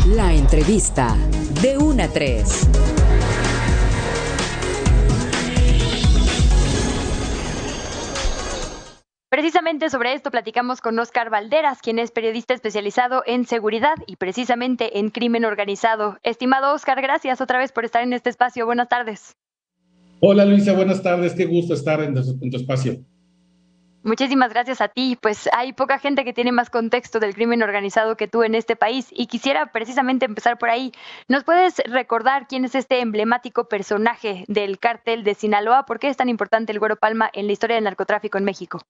La entrevista de 1 a 3. Precisamente sobre esto platicamos con Óscar Valderas, quien es periodista especializado en seguridad y precisamente en crimen organizado. Estimado Óscar, gracias otra vez por estar en este espacio. Buenas tardes. Hola Luisa, buenas tardes. Qué gusto estar en tu espacio. Muchísimas gracias a ti. Pues hay poca gente que tiene más contexto del crimen organizado que tú en este país y quisiera precisamente empezar por ahí. ¿Nos puedes recordar quién es este emblemático personaje del cártel de Sinaloa? ¿Por qué es tan importante el Güero Palma en la historia del narcotráfico en México?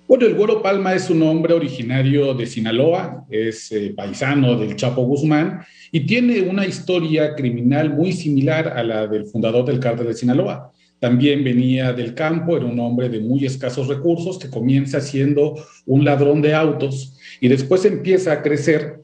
Bueno, el Güero Palma es un hombre originario de Sinaloa, es paisano del Chapo Guzmán y tiene una historia criminal muy similar a la del fundador del cártel de Sinaloa. También venía del campo, era un hombre de muy escasos recursos que comienza siendo un ladrón de autos y después empieza a crecer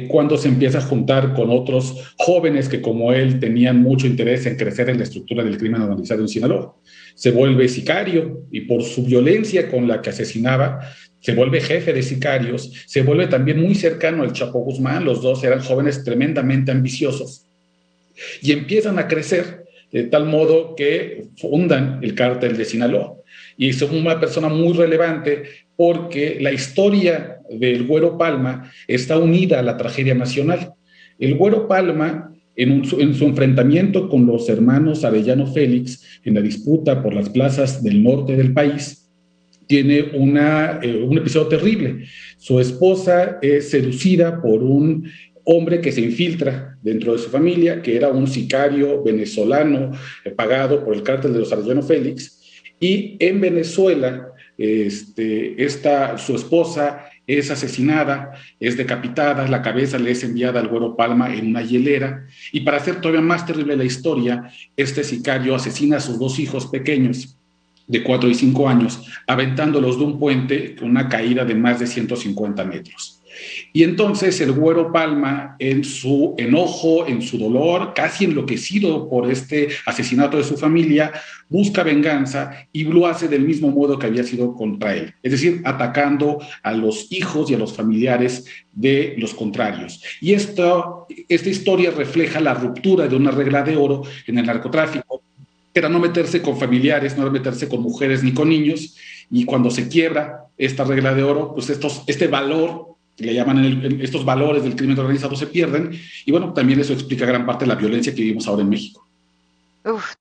cuando se empieza a juntar con otros jóvenes que como él tenían mucho interés en crecer en la estructura del crimen organizado en Sinaloa. Se vuelve sicario y por su violencia con la que asesinaba, se vuelve jefe de sicarios, se vuelve también muy cercano al Chapo Guzmán. Los dos eran jóvenes tremendamente ambiciosos y empiezan a crecer de tal modo que fundan el cártel de Sinaloa. Y son una persona muy relevante porque la historia del Güero Palma está unida a la tragedia nacional. El Güero Palma, en su enfrentamiento con los hermanos Arellano Félix, en la disputa por las plazas del norte del país, tiene un episodio terrible. Su esposa es seducida por un hombre que se infiltra dentro de su familia, que era un sicario venezolano pagado por el cártel de los Arellano Félix, y en Venezuela su esposa es asesinada, es decapitada, la cabeza le es enviada al Güero Palma en una hielera, y para hacer todavía más terrible la historia, este sicario asesina a sus dos hijos pequeños, de 4 y 5 años, aventándolos de un puente con una caída de más de 150 metros. Y entonces el Güero Palma, en su enojo, en su dolor, casi enloquecido por este asesinato de su familia, busca venganza y lo hace del mismo modo que había sido contra él, es decir, atacando a los hijos y a los familiares de los contrarios. Y esta historia refleja la ruptura de una regla de oro en el narcotráfico, que era no meterse con familiares, no meterse con mujeres ni con niños, y cuando se quiebra esta regla de oro, pues este valor, que le llaman estos valores del crimen organizado, se pierden, y bueno, también eso explica gran parte de la violencia que vivimos ahora en México.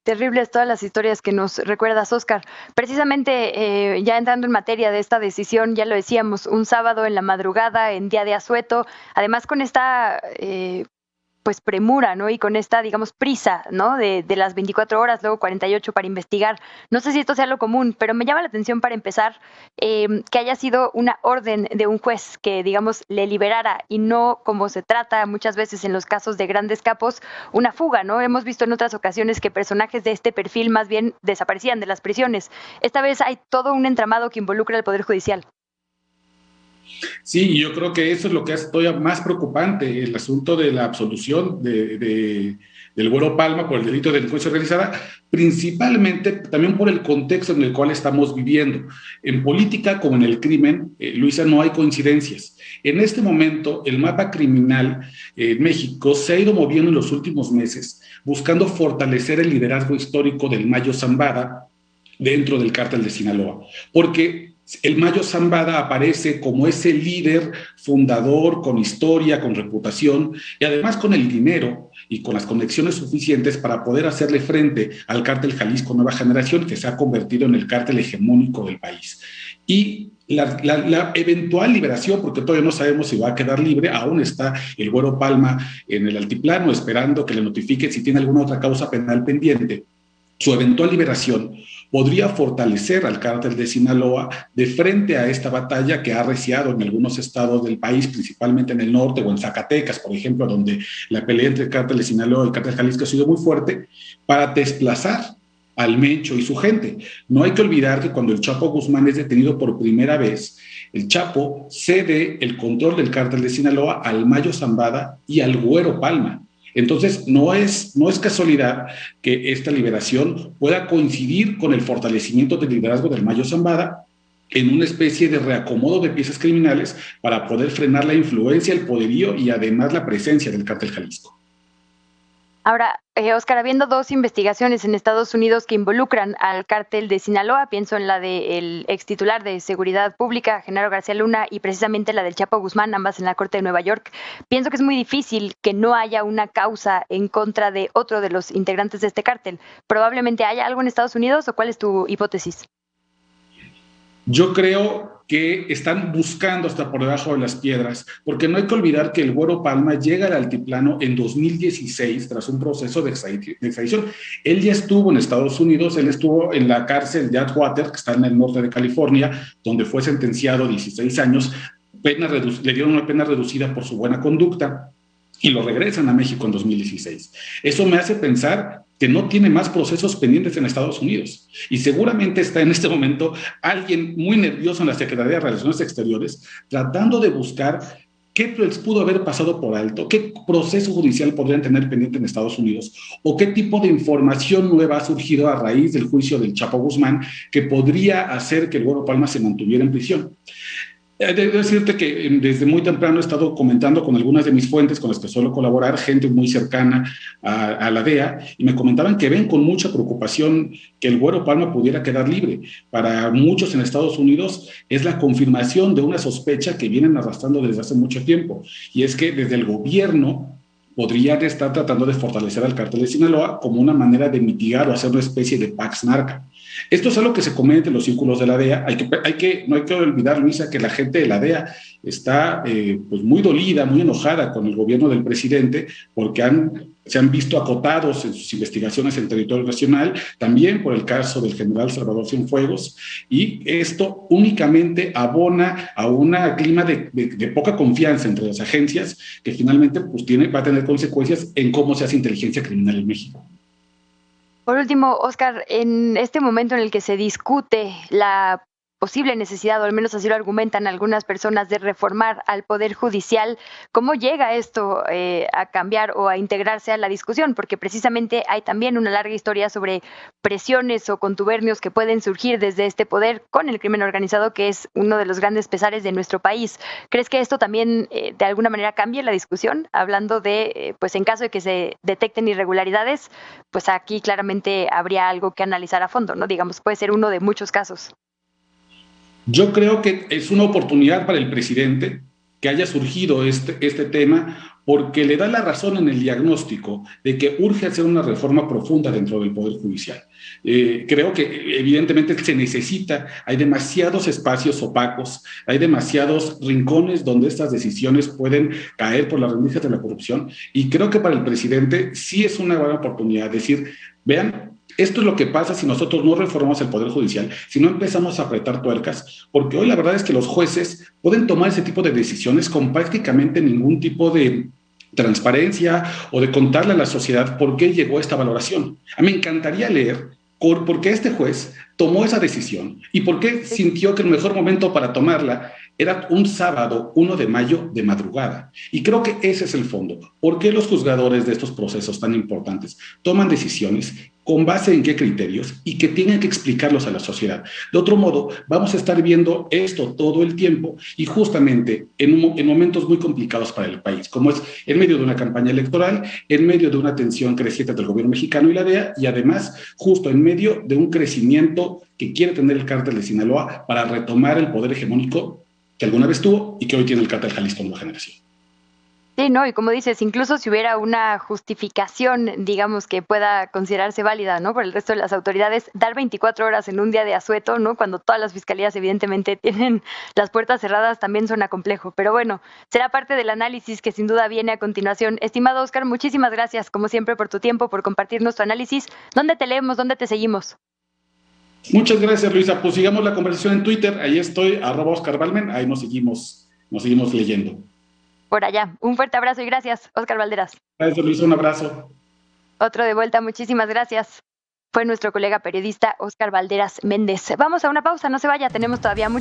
Terribles todas las historias que nos recuerdas, Óscar. Precisamente, ya entrando en materia de esta decisión, ya lo decíamos, un sábado en la madrugada, en día de asueto, además con esta premura, ¿no? Y con esta, digamos, prisa, ¿no? De las 24 horas, luego 48 para investigar. No sé si esto sea lo común, pero me llama la atención para empezar que haya sido una orden de un juez que, digamos, le liberara y no como se trata muchas veces en los casos de grandes capos, una fuga, ¿no? Hemos visto en otras ocasiones que personajes de este perfil más bien desaparecían de las prisiones. Esta vez hay todo un entramado que involucra al Poder Judicial. Sí, yo creo que eso es lo que es todavía más preocupante, el asunto de la absolución del Güero Palma por el delito de delincuencia organizada, principalmente también por el contexto en el cual estamos viviendo. En política como en el crimen, Luisa, no hay coincidencias. En este momento, el mapa criminal en México se ha ido moviendo en los últimos meses, buscando fortalecer el liderazgo histórico del Mayo Zambada dentro del cártel de Sinaloa, porque el Mayo Zambada aparece como ese líder fundador con historia, con reputación y además con el dinero y con las conexiones suficientes para poder hacerle frente al cártel Jalisco Nueva Generación, que se ha convertido en el cártel hegemónico del país. Y la eventual liberación, porque todavía no sabemos si va a quedar libre, aún está el Güero Palma en el altiplano esperando que le notifique si tiene alguna otra causa penal pendiente. Su eventual liberación podría fortalecer al cártel de Sinaloa de frente a esta batalla que ha arreciado en algunos estados del país, principalmente en el norte o en Zacatecas, por ejemplo, donde la pelea entre el cártel de Sinaloa y el cártel Jalisco ha sido muy fuerte, para desplazar al Mencho y su gente. No hay que olvidar que cuando el Chapo Guzmán es detenido por primera vez, el Chapo cede el control del cártel de Sinaloa al Mayo Zambada y al Güero Palma. Entonces, no es casualidad que esta liberación pueda coincidir con el fortalecimiento del liderazgo del Mayo Zambada en una especie de reacomodo de piezas criminales para poder frenar la influencia, el poderío y además la presencia del Cártel Jalisco. Ahora, Oscar, habiendo dos investigaciones en Estados Unidos que involucran al cártel de Sinaloa, pienso en la del ex titular de Seguridad Pública, Genaro García Luna, y precisamente la del Chapo Guzmán, ambas en la Corte de Nueva York, pienso que es muy difícil que no haya una causa en contra de otro de los integrantes de este cártel. ¿Probablemente haya algo en Estados Unidos o cuál es tu hipótesis? Yo creo que están buscando hasta por debajo de las piedras, porque no hay que olvidar que el Güero Palma llega al altiplano en 2016 tras un proceso de extradición. Él ya estuvo en Estados Unidos, él estuvo en la cárcel de Atwater, que está en el norte de California, donde fue sentenciado a 16 años, le dieron una pena reducida por su buena conducta y lo regresan a México en 2016. Eso me hace pensar que no tiene más procesos pendientes en Estados Unidos. Y seguramente está en este momento alguien muy nervioso en la Secretaría de Relaciones Exteriores tratando de buscar qué les pudo haber pasado por alto, qué proceso judicial podrían tener pendiente en Estados Unidos o qué tipo de información nueva ha surgido a raíz del juicio del Chapo Guzmán que podría hacer que el Güero Palma se mantuviera en prisión. Debo decirte que desde muy temprano he estado comentando con algunas de mis fuentes con las que suelo colaborar, gente muy cercana a la DEA, y me comentaban que ven con mucha preocupación que el Güero Palma pudiera quedar libre. Para muchos en Estados Unidos es la confirmación de una sospecha que vienen arrastrando desde hace mucho tiempo, y es que desde el gobierno podrían estar tratando de fortalecer al cártel de Sinaloa como una manera de mitigar o hacer una especie de Pax Narca. Esto es algo que se comenta en los círculos de la DEA. No hay que olvidar, Luisa, que la gente de la DEA está pues muy dolida, muy enojada con el gobierno del presidente porque se han visto acotados en sus investigaciones en territorio nacional, también por el caso del general Salvador Cienfuegos, y esto únicamente abona a un clima de poca confianza entre las agencias que finalmente pues, va a tener consecuencias en cómo se hace inteligencia criminal en México. Por último, Oscar, en este momento en el que se discute la posible necesidad, o al menos así lo argumentan algunas personas, de reformar al Poder Judicial, ¿cómo llega esto a cambiar o a integrarse a la discusión? Porque precisamente hay también una larga historia sobre presiones o contubernios que pueden surgir desde este poder con el crimen organizado, que es uno de los grandes pesares de nuestro país. ¿Crees que esto también de alguna manera cambie la discusión? Hablando de, pues en caso de que se detecten irregularidades, pues aquí claramente habría algo que analizar a fondo, ¿no? Digamos, puede ser uno de muchos casos. Yo creo que es una oportunidad para el presidente que haya surgido este tema porque le da la razón en el diagnóstico de que urge hacer una reforma profunda dentro del Poder Judicial. Creo que evidentemente se necesita, hay demasiados espacios opacos, hay demasiados rincones donde estas decisiones pueden caer por las rendijas de la corrupción y creo que para el presidente sí es una buena oportunidad decir, vean, esto es lo que pasa si nosotros no reformamos el Poder Judicial, si no empezamos a apretar tuercas, porque hoy la verdad es que los jueces pueden tomar ese tipo de decisiones con prácticamente ningún tipo de transparencia o de contarle a la sociedad por qué llegó a esta valoración. A mí me encantaría leer por qué este juez tomó esa decisión y por qué sintió que el mejor momento para tomarla era un sábado 1 de mayo de madrugada. Y creo que ese es el fondo. ¿Por qué los juzgadores de estos procesos tan importantes toman decisiones con base en qué criterios y que tienen que explicarlos a la sociedad? De otro modo, vamos a estar viendo esto todo el tiempo y justamente en momentos muy complicados para el país, como es en medio de una campaña electoral, en medio de una tensión creciente del gobierno mexicano y la DEA, y además justo en medio de un crecimiento que quiere tener el cártel de Sinaloa para retomar el poder hegemónico que alguna vez tuvo y que hoy tiene el cártel Jalisco Nueva Generación. Sí, no, y como dices, incluso si hubiera una justificación, digamos, que pueda considerarse válida, ¿no? Por el resto de las autoridades, dar 24 horas en un día de asueto, ¿no? Cuando todas las fiscalías evidentemente tienen las puertas cerradas, también suena complejo. Pero bueno, será parte del análisis que sin duda viene a continuación. Estimado Oscar, muchísimas gracias, como siempre, por tu tiempo, por compartirnos tu análisis. ¿Dónde te leemos? ¿Dónde te seguimos? Muchas gracias, Luisa. Pues sigamos la conversación en Twitter. Ahí estoy, @OscarValmen. Ahí nos seguimos leyendo. Por allá. Un fuerte abrazo y gracias, Oscar Valderas. Gracias, Luisa. Un abrazo. Otro de vuelta. Muchísimas gracias. Fue nuestro colega periodista Oscar Valderas Méndez. Vamos a una pausa. No se vaya. Tenemos todavía mucho